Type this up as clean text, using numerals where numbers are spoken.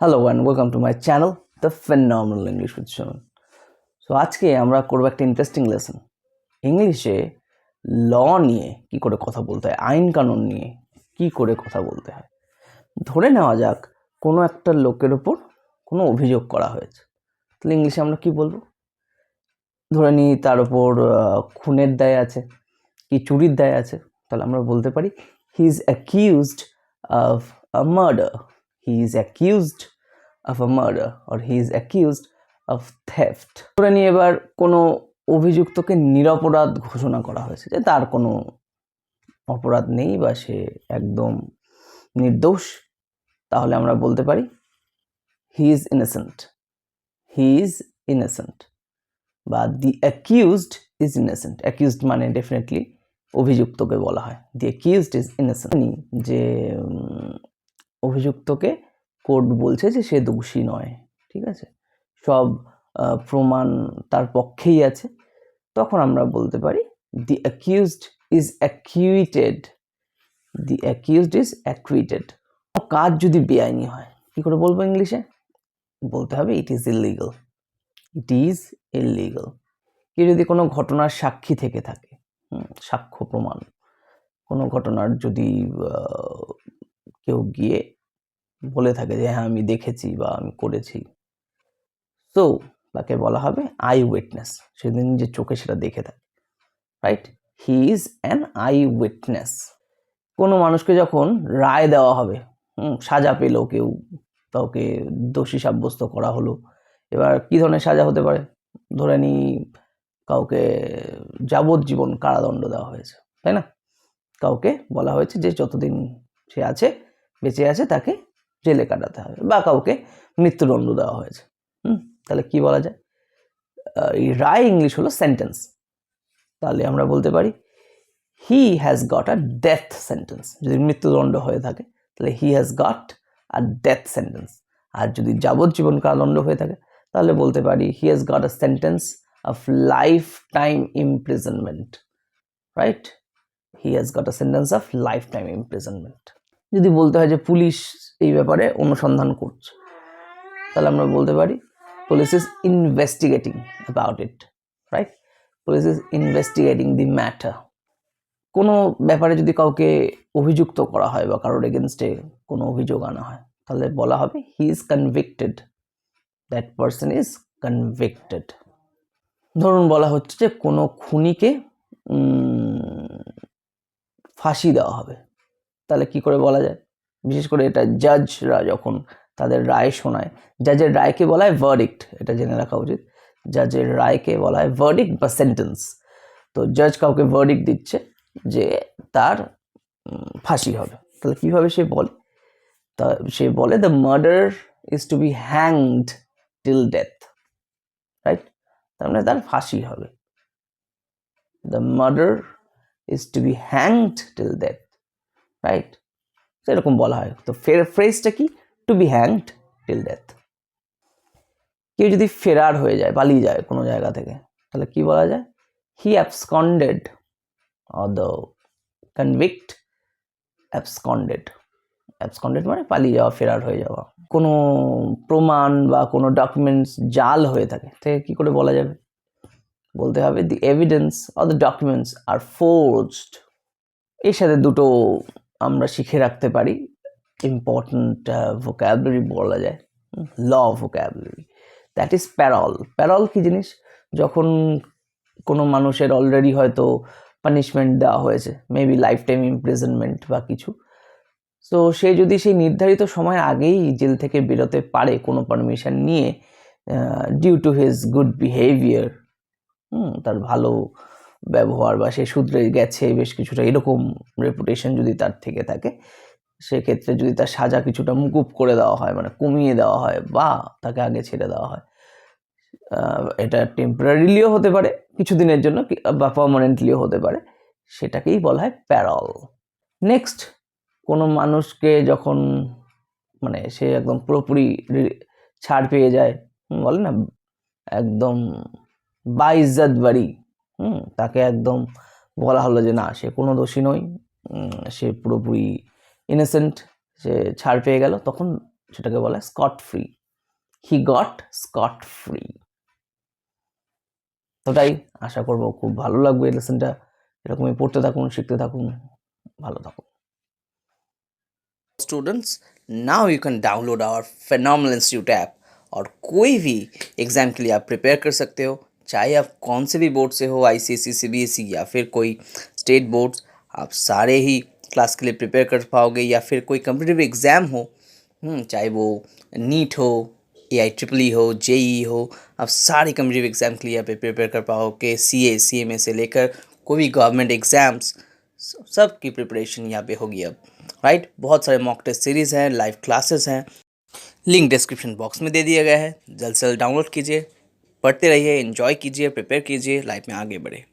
Hello and welcome to my channel, The Phenomenal English with Shaman. So আজকে আমরা করব একটা ইন্টারেস্টিং লেসন। ইংলিশে ল নিয়ে কি করে কথা বলতে হয়, আইন কানুন নিয়ে কি করে কথা বলতে হয়। ধরে নেওয়া যাক কোনো একটা লোকের উপর কোনো অভিযোগ করা হয়েছে, তাহলে ইংলিশে আমরা কি বলবো? ধরে নিই তার উপর খুনের দায় আছে কি চুরির দায় আছে, তাহলে আমরা বলতে পারি he is accused of a murder, he is accused of a murder or he is accused of theft. ধরে নিয়ে এবার কোনো অভিযুক্তকে নিরপরাধ ঘোষণা করা হয়েছে, যে তার কোনো অপরাধ নেই বা সে একদম নির্দোষ, তাহলে আমরা বলতে পারি he is innocent, he is innocent বা the accused is innocent. accused মানে ডেফিনেটলি অভিযুক্তকে বলা হয়, the accused is innocent, যে অভিযুক্তকে কোর্ট বলছে যে সে দোষী নয়, ঠিক আছে, সব প্রমাণ তার পক্ষেই আছে, তখন আমরা বলতে পারি the accused is acquitted, the accused is acquitted. কাজ যদি বেআইনি হয় কি করে বলবো ইংলিশে? বলতে হবে it is illegal, it is illegal. কেউ যদি কোনো ঘটনার সাক্ষী থেকে থাকে, সাক্ষ্য প্রমাণ, কোনো ঘটনার যদি কেউ গিয়ে বলে থাকে যে হ্যাঁ আমি দেখেছি বা আমি করেছি, তো তাকে বলা হবে আই উইটনেস, সেদিন যে চোখে সেটা দেখে থাকে, right? He is an I witness. কোনো মানুষকে যখন রায় দেওয়া হবে, সাজা পেলো কেউ, কাউকে দোষী সাব্যস্ত করা হলো, এবার কী ধরনের সাজা হতে পারে? ধরে নিই কাউকে যাবজ্জীবন কারাদণ্ড দেওয়া হয়েছে, তাই না? কাউকে বলা হয়েছে যে যতদিন সে আছে বেঁচে আছে তাকে জেলে কাটাতে হবে, বা কাউকে মৃত্যুদণ্ড দেওয়া হয়েছে। তাহলে কি বলা যায়? এই রায় ইংলিশ হলো সেন্টেন্স। তাহলে আমরা বলতে পারি he has got a death sentence. যদি মৃত্যুদণ্ড হয়ে থাকে তাহলে he has got a death sentence. আর যদি যাবজ্জীবন কারাদণ্ড হয়ে থাকে তাহলে বলতে পারি he has got a sentence of lifetime imprisonment, right? He has got a sentence of lifetime imprisonment. যদি বলতে হয় যে পুলিশ এই ব্যাপারে অনুসন্ধান করছে, তাহলে আমরা বলতে পারি police is investigating about it, right? Police is investigating the matter. কোনো ব্যাপারে যদি কাউকে অভিযুক্ত করা হয় বা কারোর এগেনস্টে কোনো অভিযোগ আনা হয়, তাহলে বলা হবে he is convicted, that person is convicted. ধরুন বলা হচ্ছে যে কোনো খুনিকে ফাঁসি দেওয়া হবে, তাহলে কি করে বলা যায়? বিশেষ করে এটা জাজরা যখন তাদের রায় শোনায়, জাজের রায়কে বলা হয় ভার্ডিক্ট, এটা জেনে রাখা উচিত। জাজের রায়কে বলা হয় ভার্ডিক্ট বা সেন্টেন্স। তো জাজ কাউকে ভার্ডিক্ট দিচ্ছে যে তার ফাঁসি হবে, তাহলে কীভাবে সে বলে? তা সে বলে the murder is to be hanged till death, right? তার মানে তার ফাঁসি হবে। The murder is to be hanged till death, right? এরকম বলা হয়। তো ফ্রেজটা কি? To be hanged till death. কেউ যদি ফেরার হয়ে যায়, পালিয়ে যায় কোনো জায়গা থেকে, তাহলে কি বলা যায়? He absconded, or the convict absconded. Absconded মানে পালিয়ে যাওয়া, ফেরার হয়ে যাওয়া। কোনো প্রমাণ বা কোনো ডকুমেন্টস জাল হয়ে থাকে, তাকে কী করে বলা যাবে? বলতে হবে the evidence or the documents are forged. এর সাথে দুটো আমরা শিখে রাখতে পারি ইম্পর্ট্যান্ট ভোক্যাবুলারি বলা যায়, law vocabulary, that is parole. Parole কী জিনিস? যখন কোনো মানুষের অলরেডি হয়তো পানিশমেন্ট দেওয়া হয়েছে, মেবি লাইফ টাইম ইমপ্রিজনমেন্ট বা কিছু, সো সে যদি সেই নির্ধারিত সময় আগেই জেল থেকে বেরোতে পারে কোনো পারমিশন নিয়ে, due to his good behaviour, তার ভালো ব্যবহার বা সে শুধরে গেছে বেশ কিছুটা, এরকম রেপুটেশন যদি তার থেকে থাকে, সেক্ষেত্রে যদি তার সাজা কিছুটা মুকুব করে দেওয়া হয়, মানে কমিয়ে দেওয়া হয় বা তাকে আগে ছেড়ে দেওয়া হয়, এটা টেম্পোরারিলিও হতে পারে কিছুদিনের জন্য বা পার্মানেন্টলিও হতে পারে, সেটাকেই বলা হয় প্যারল। নেক্সট, কোনো মানুষকে যখন মানে সে একদম পুরোপুরি ছাড় পেয়ে যায়, বলে না একদম বাইজ্জত বাড়ি, তাকে একদম বলা হলো যে না সে কোনো দোষী নয়, সে পুরোপুরি ইনোসেন্ট, সে ছাড় পেয়ে গেল, তখন সেটাকে বলা হয় Scott free. He got Scott free. তো তাই আশা করবো খুব ভালো লাগবে এই লেসনটা। এরকমই পড়তে থাকুন, শিখতে থাকুন, ভালো থাকুন। Students, now you can download our phenomenal institute app और कोई भी एग्ज़ाम के लिए आप प्रिपेयर कर सकते हो, चाहे आप कौन से भी बोर्ड से हो, आईसीएसई, सीबीएसई या फिर कोई स्टेट बोर्ड्स, आप सारे ही क्लास के लिए प्रिपेयर कर पाओगे। या फिर कोई कम्पिटिटिव एग्ज़ाम हो, चाहे वो नीट हो, AIEEE हो, जेई हो, आप सारे कम्पिटिटिव एग्ज़ाम के लिए यहाँ पे प्रिपेयर कर पाओगे। CA CMA से लेकर कोई भी गवर्नमेंट एग्ज़ाम्स, सब की प्रिपरेशन यहाँ पे होगी अब, राइट। बहुत सारे मॉक टेस्ट सीरीज़ हैं, लाइव क्लासेस हैं, लिंक डिस्क्रिप्शन बॉक्स में दे दिया गया है। जल्द से जल्द डाउनलोड कीजिए, पढ़ते रहिए, एंजॉय कीजिए, प्रिपेयर कीजिए, लाइफ में आगे बढ़े।